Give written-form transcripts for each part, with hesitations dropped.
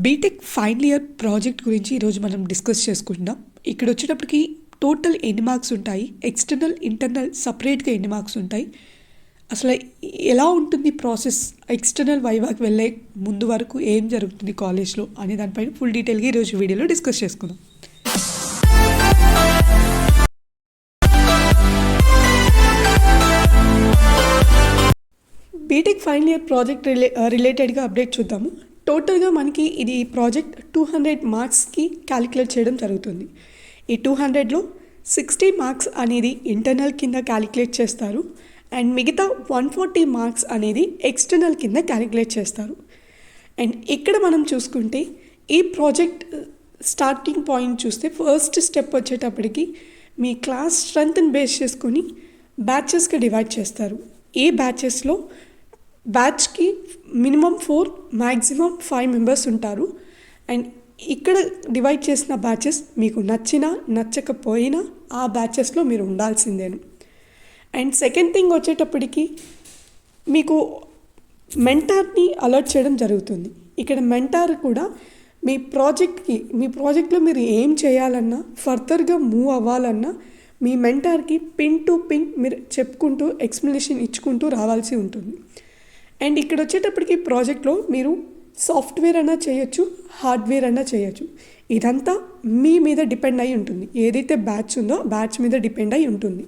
BTech final year project గురించి ఈరోజు మనం డిస్కస్ చేసుకుందాం. ఇక్కడ వచ్చేటప్పటికి టోటల్ ఎన్ని మార్క్స్ ఉంటాయి, ఎక్స్టర్నల్ ఇంటర్నల్ సపరేట్గా ఎన్ని మార్క్స్ ఉంటాయి, అసలు ఎలా ఉంటుంది ప్రాసెస్, ఎక్స్టర్నల్ వైవాకి వెళ్ళే ముందు వరకు ఏం జరుగుతుంది కాలేజ్లో అనే దానిపైన ఫుల్ డీటెయిల్గా ఈరోజు వీడియోలో డిస్కస్ చేసుకుందాం. బీటెక్ ఫైనల్ ఇయర్ ప్రాజెక్ట్ రిలేటెడ్గా అప్డేట్ చూద్దాము. టోటల్గా మనకి ఇది ప్రాజెక్ట్ 200 మార్క్స్కి క్యాలిక్యులేట్ చేయడం జరుగుతుంది. ఈ 200లో 60 మార్క్స్ అనేది ఇంటర్నల్ కింద క్యాలిక్యులేట్ చేస్తారు అండ్ మిగతా 140 మార్క్స్ అనేది ఎక్స్టర్నల్ కింద క్యాలిక్యులేట్ చేస్తారు. అండ్ ఇక్కడ మనం చూసుకుంటే ఈ ప్రాజెక్ట్ స్టార్టింగ్ పాయింట్ చూస్తే ఫస్ట్ స్టెప్ వచ్చేటప్పటికి మీ క్లాస్ స్ట్రెంత్ని బేస్ చేసుకొని బ్యాచెస్గా డివైడ్ చేస్తారు. ఈ బ్యాచెస్లో బ్యాచ్కి మినిమం 4 మ్యాక్సిమం 5 మెంబర్స్ ఉంటారు. అండ్ ఇక్కడ డివైడ్ చేసిన బ్యాచెస్ మీకు నచ్చినా నచ్చకపోయినా ఆ బ్యాచెస్లో మీరు ఉండాల్సిందేను. అండ్ సెకండ్ థింగ్ వచ్చేటప్పటికి మీకు మెంటార్ని అలర్ట్ చేయడం జరుగుతుంది. ఇక్కడ మెంటార్ కూడా మీ ప్రాజెక్ట్లో మీరు ఏం చేయాలన్నా, ఫర్దర్గా మూవ్ అవ్వాలన్నా మీ మెంటార్కి పిన్ టు పిన్ మీరు చెప్పుకుంటూ ఎక్స్ప్లెనేషన్ ఇచ్చుకుంటూ రావాల్సి ఉంటుంది. అండ్ ఇక్కడ వచ్చేటప్పటికి ప్రాజెక్ట్లో మీరు సాఫ్ట్వేర్ అన్నా చేయొచ్చు, హార్డ్వేర్ అన్నా చేయొచ్చు. ఇదంతా మీ మీద డిపెండ్ అయి ఉంటుంది. ఏదైతే బ్యాచ్ ఉందో బ్యాచ్ మీద డిపెండ్ అయి ఉంటుంది.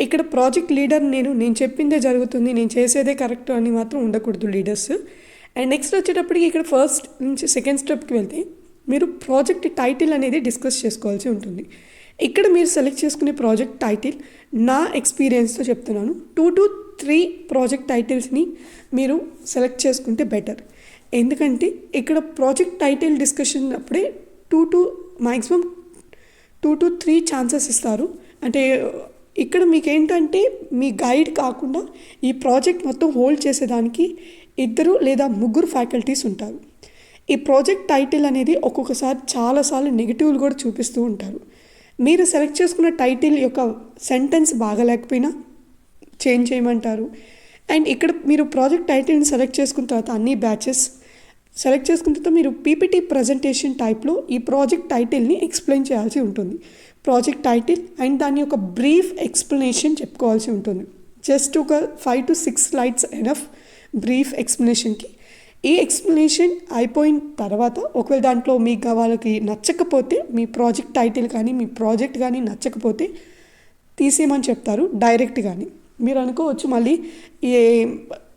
ఇక్కడ ప్రాజెక్ట్ లీడర్ నేను చెప్పిందే జరుగుతుంది, నేను చేసేదే కరెక్ట్ అని మాత్రం ఉండకూడదు లీడర్స్. అండ్ నెక్స్ట్ వచ్చేటప్పటికి ఇక్కడ ఫస్ట్ నుంచి సెకండ్ స్టెప్కి వెళ్తే మీరు ప్రాజెక్ట్ టైటిల్ అనేది డిస్కస్ చేసుకోవాల్సి ఉంటుంది. ఇక్కడ మీరు సెలెక్ట్ చేసుకునే ప్రాజెక్ట్ టైటిల్ నా ఎక్స్పీరియన్స్తో చెప్తున్నాను, 2 to 3 ప్రాజెక్ట్ టైటిల్స్ని మీరు సెలెక్ట్ చేసుకుంటే బెటర్. ఎందుకంటే ఇక్కడ ప్రాజెక్ట్ టైటిల్ డిస్కషన్ అప్పుడే మ్యాక్సిమం 2 to 3 ఛాన్సెస్ ఇస్తారు. అంటే ఇక్కడ మీకు ఏంటంటే మీ గైడ్ కాకుండా ఈ ప్రాజెక్ట్ మొత్తం హోల్డ్ చేసేదానికి 2 లేదా 3 ఫ్యాకల్టీస్ ఉంటారు. ఈ ప్రాజెక్ట్ టైటిల్ అనేది ఒక్కొక్కసారి చాలాసార్లు నెగిటివ్లు కూడా చూపిస్తూ ఉంటారు. మీరు సెలెక్ట్ చేసుకున్న టైటిల్ యొక్క సెంటెన్స్ బాగాలేకపోయినా చేంజ్ చేయమంటారు. అండ్ ఇక్కడ మీరు ప్రాజెక్ట్ టైటిల్ని సెలెక్ట్ చేసుకున్న తర్వాత అన్ని బ్యాచెస్ సెలెక్ట్ చేసుకున్న తర్వాత మీరు పీపీటీ ప్రజెంటేషన్ టైప్లో ఈ ప్రాజెక్ట్ టైటిల్ని ఎక్స్ప్లెయిన్ చేయాల్సి ఉంటుంది. ప్రాజెక్ట్ టైటిల్ అండ్ దాని యొక్క బ్రీఫ్ ఎక్స్ప్లెనేషన్ చెప్పుకోవాల్సి ఉంటుంది. జస్ట్ ఒక 5 to 6 స్లైడ్స్ ఎనఫ్ బ్రీఫ్ ఎక్స్ప్లెనేషన్కి. ఈ ఎక్స్ప్లెనేషన్ అయిపోయిన తర్వాత ఒకవేళ దాంట్లో మీకు వాళ్ళకి నచ్చకపోతే, మీ ప్రాజెక్ట్ టైటిల్ కానీ మీ ప్రాజెక్ట్ కానీ నచ్చకపోతే తీసేయమని చెప్తారు డైరెక్ట్. కానీ మీరు అనుకోవచ్చు మళ్ళీ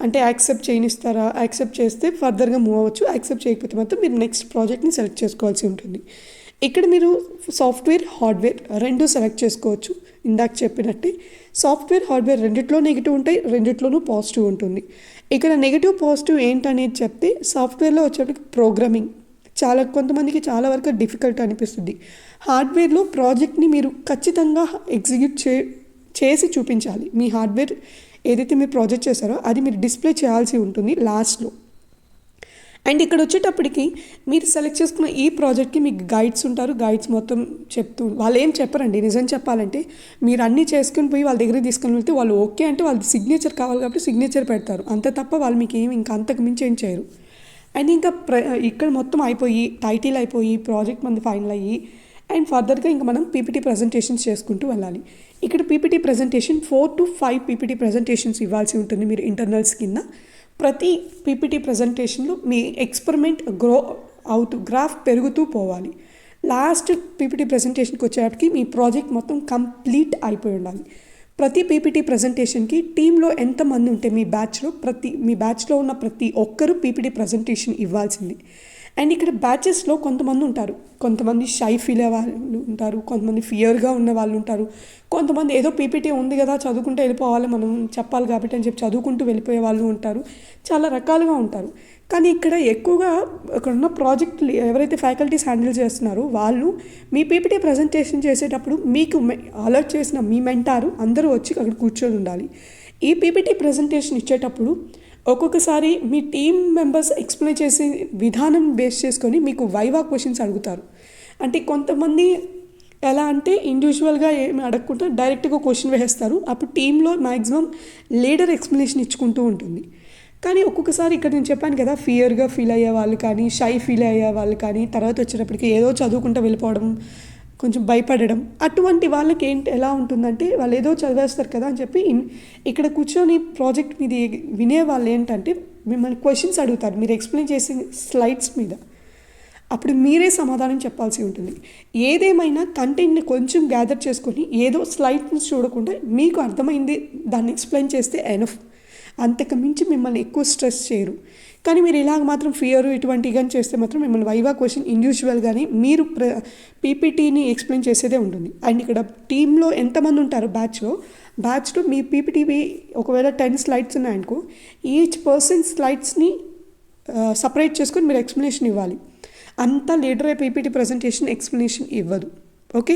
అంటే యాక్సెప్ట్ చేయనిస్తారా, యాక్సెప్ట్ చేస్తే ఫర్దర్గా మూవ్ అవ్వచ్చు, యాక్సెప్ట్ చేయకపోతే మాత్రం మీరు నెక్స్ట్ ప్రాజెక్ట్ని సెలెక్ట్ చేసుకోవాల్సి ఉంటుంది. ఇక్కడ మీరు సాఫ్ట్వేర్, హార్డ్వేర్ 2 సెలెక్ట్ చేసుకోవచ్చు. ఇందాక చెప్పినట్టే సాఫ్ట్వేర్, హార్డ్వేర్ రెండిట్లో నెగిటివ్ ఉంటాయి, రెండిట్లోనూ పాజిటివ్ ఉంటుంది. ఇక్కడ నెగిటివ్ పాజిటివ్ ఏంటనేది చెప్తే సాఫ్ట్వేర్లో వచ్చేటప్పటికి ప్రోగ్రామింగ్ కొంతమందికి చాలా వరకు డిఫికల్ట్ అనిపిస్తుంది. హార్డ్వేర్లో ప్రాజెక్ట్ని మీరు ఖచ్చితంగా ఎగ్జిక్యూట్ చేసి చూపించాలి. మీ హార్డ్వేర్ ఏదైతే మీరు ప్రాజెక్ట్ చేశారో అది మీరు డిస్ప్లే చేయాల్సి ఉంటుంది లాస్ట్లో. అండ్ ఇక్కడ వచ్చేటప్పటికి మీరు సెలెక్ట్ చేసుకున్న ఈ ప్రాజెక్ట్కి మీకు గైడ్స్ ఉంటారు. గైడ్స్ మొత్తం వాళ్ళు ఏం చెప్పరండి. నిజం చెప్పాలంటే మీరు అన్నీ చేసుకుని పోయి వాళ్ళ దగ్గరికి తీసుకుని వెళ్తే వాళ్ళు ఓకే అంటే వాళ్ళ సిగ్నేచర్ కావాలి కాబట్టి సిగ్నేచర్ పెడతారు, అంతే తప్ప వాళ్ళు మీకు ఇంకా అంతకు మించి ఏం చేయరు. అండ్ ఇంకా ఇక్కడ మొత్తం అయిపోయి టైటిల్ అయిపోయి ప్రాజెక్ట్ మనది ఫైనల్ అయ్యి అండ్ ఫర్దర్గా ఇంకా మనం పీపీటీ ప్రజెంటేషన్స్ చేసుకుంటూ వెళ్ళాలి. ఇక్కడ PPT presentation 4 to 5 PPT presentations ఇవ్వాల్సి ఉంటుంది మీరు ఇంటర్నల్స్ కింద. ప్రతి పీపీటీ ప్రజెంటేషన్లో మీ ఎక్స్పెరిమెంట్ గ్రాఫ్ పెరుగుతూ పోవాలి. లాస్ట్ పీపీటీ ప్రజెంటేషన్కి వచ్చేటప్పటికి మీ ప్రాజెక్ట్ మొత్తం కంప్లీట్ అయిపోయి ఉండాలి. ప్రతి పీపీటీ ప్రజెంటేషన్కి టీంలో ఎంతమంది ఉంటే మీ బ్యాచ్లో ఉన్న ప్రతి ఒక్కరూ పీపీటీ ప్రజెంటేషన్ ఇవ్వాల్సింది. అండ్ ఇక్కడ బ్యాచెస్లో కొంతమంది ఉంటారు, కొంతమంది షై ఫీల్ అయ్యే వాళ్ళు ఉంటారు, కొంతమంది ఫియర్గా ఉన్న వాళ్ళు ఉంటారు, కొంతమంది ఏదో పీపీటీ ఉంది కదా చదువుకుంటూ వెళ్ళిపోవాలి, మనం చెప్పాలి కాబట్టి అని చెప్పి చదువుకుంటూ వెళ్ళిపోయే వాళ్ళు ఉంటారు, చాలా రకాలుగా ఉంటారు. కానీ ఇక్కడ ఎక్కువగా ఇక్కడ ఉన్న ప్రాజెక్టులు ఎవరైతే ఫ్యాకల్టీస్ హ్యాండిల్ చేస్తున్నారో వాళ్ళు మీ పీపీటీ ప్రజెంటేషన్ చేసేటప్పుడు మీకు అలర్ట్ చేసిన మీ మెంటారు అందరూ వచ్చి అక్కడ కూర్చొని ఉండాలి. ఈ పీపీటీ ప్రజెంటేషన్ ఇచ్చేటప్పుడు ఒక్కొక్కసారి మీ టీమ్ మెంబర్స్ ఎక్స్ప్లెయిన్ చేసే విధానం బేస్ చేసుకొని మీకు వైవా క్వశ్చన్స్ అడుగుతారు. అంటే కొంతమంది ఎలా అంటే ఇండివిజువల్గా ఏమి అడగకుండా డైరెక్ట్గా క్వశ్చన్ వేసేస్తారు. అప్పుడు టీంలో మ్యాక్సిమం లీడర్ ఎక్స్ప్లెనేషన్ ఇచ్చుకుంటూ ఉంటుంది. కానీ ఒక్కొక్కసారి ఇక్కడ నేను చెప్పాను కదా, ఫియర్గా ఫీల్ అయ్యే వాళ్ళు కానీ, షై ఫీల్ అయ్యే వాళ్ళు కానీ, తర్వాత వచ్చేటప్పటికి ఏదో చదువుకుంటూ వెళ్ళిపోవడం, కొంచెం భయపడడం, అటువంటి వాళ్ళకి ఎలా ఉంటుందంటే వాళ్ళు ఏదో చదివేస్తారు కదా అని చెప్పి ఇక్కడ కూర్చొని ప్రాజెక్ట్ మీద వినే వాళ్ళు ఏంటంటే మిమ్మల్ని క్వశ్చన్స్ అడుగుతారు మీరు ఎక్స్ప్లెయిన్ చేసే స్లైడ్స్ మీద. అప్పుడు మీరే సమాధానం చెప్పాల్సి ఉంటుంది. ఏదేమైనా కంటెంట్ని కొంచెం గ్యాదర్ చేసుకొని ఏదో స్లైడ్ని చూడకుండా మీకు అర్థమైంది దాన్ని ఎక్స్ప్లెయిన్ చేస్తే ఎనఫ్. అంతకు మించి మిమ్మల్ని ఎక్కువ స్ట్రెస్ చేయరు. కానీ మీరు ఇలాగ మాత్రం ఫియర్ ఇటువంటివి కానీ చేస్తే మాత్రం మిమ్మల్ని వైవా క్వశ్చన్ ఇండివిజువల్ కానీ మీరు పీపీటీని ఎక్స్ప్లెయిన్ చేసేదే ఉంటుంది. అండ్ ఇక్కడ టీంలో ఎంతమంది ఉంటారు బ్యాచ్లో మీ పీపీటీవి ఒకవేళ 10 స్లైడ్స్ ఉన్నాయనుకో, ఈచ్ పర్సన్ స్లైడ్స్ని సపరేట్ చేసుకొని మీరు ఎక్స్ప్లెనేషన్ ఇవ్వాలి. అంతా లీడర్ పీపీటీ ప్రజెంటేషన్ ఎక్స్ప్లెనేషన్ ఇవ్వదు. ఓకే,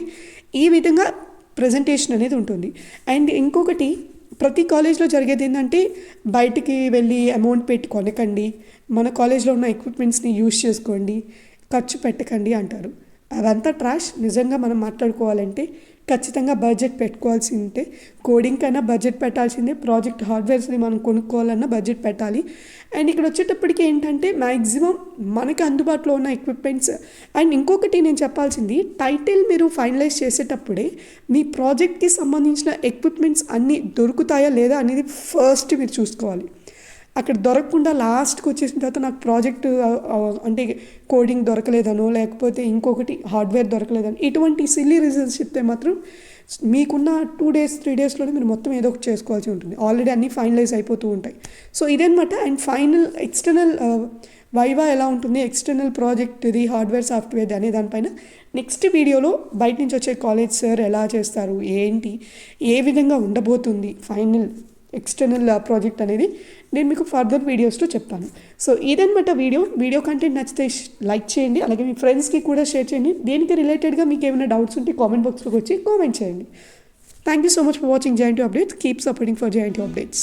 ఈ విధంగా ప్రజెంటేషన్ అనేది ఉంటుంది. అండ్ ఇంకొకటి, ప్రతి కాలేజ్లో జరిగేది ఏంటంటే బయటికి వెళ్ళి అమౌంట్ పెట్టి కొనకండి, మన కాలేజ్లో ఉన్న ఎక్విప్మెంట్స్ని యూజ్ చేసుకోండి, ఖర్చు పెట్టకండి అంటారు. అదంతా ట్రాష్. నిజంగా మనం మాట్లాడుకోవాలంటే ఖచ్చితంగా బడ్జెట్ పెట్టుకోవాల్సి ఉంటే, కోడింగ్ కైనా బడ్జెట్ పెట్టాల్సిందే, ప్రాజెక్ట్ హార్డ్వేర్స్ని మనం కొనుక్కోవాలన్నా బడ్జెట్ పెట్టాలి. అండ్ ఇక్కడ వచ్చేటప్పటికి ఏంటంటే మ్యాక్సిమం మనకి అందుబాటులో ఉన్న ఎక్విప్మెంట్స్. అండ్ ఇంకొకటి నేను చెప్పాల్సింది, టైటిల్ మీరు ఫైనలైజ్ చేసేటప్పుడే మీ ప్రాజెక్ట్కి సంబంధించిన ఎక్విప్మెంట్స్ అన్నీ దొరుకుతాయా లేదా అనేది ఫస్ట్ మీరు చూసుకోవాలి. అక్కడ దొరకకుండా లాస్ట్కి వచ్చేసిన తర్వాత నాకు ప్రాజెక్ట్ అంటే కోడింగ్ దొరకలేదనో, లేకపోతే ఇంకొకటి హార్డ్వేర్ దొరకలేదనో, ఇటువంటి సిల్లీ రీజన్స్ చెప్తే మాత్రం మీకున్న 2 days 3 daysలోనే మీరు మొత్తం ఏదో ఒకటి చేసుకోవాల్సి ఉంటుంది. ఆల్రెడీ అన్నీ ఫైనలైజ్ అయిపోతూ ఉంటాయి. సో ఇదనమాట. అండ్ ఫైనల్ ఎక్స్టర్నల్ వైవా ఎలా ఉంటుంది, ఎక్స్టర్నల్ ప్రాజెక్ట్ ఇది హార్డ్వేర్ సాఫ్ట్వేర్ అనే దానిపైన నెక్స్ట్ వీడియోలో బయట నుంచి వచ్చే కాలేజ్ సార్ ఎలా చేస్తారు, ఏంటి, ఏ విధంగా ఉండబోతుంది ఫైనల్ ఎక్స్టర్నల్ ప్రాజెక్ట్ అనేది నేను మీకు ఫర్దర్ వీడియోస్లో చెప్తాను. సో ఇదన్నమాట వీడియో కంటెంట్ నచ్చితే లైక్ చేయండి, అలాగే మీ ఫ్రెండ్స్కి కూడా షేర్ చేయండి. దేనికి రిలేటెడ్గా మీకు ఏమైనా డౌట్స్ ఉంటే కామెంట్ బాక్స్లోకి వచ్చి కామెంట్ చేయండి. Thank you so much for watching JNTU Updates. Keep supporting for JNTU Updates.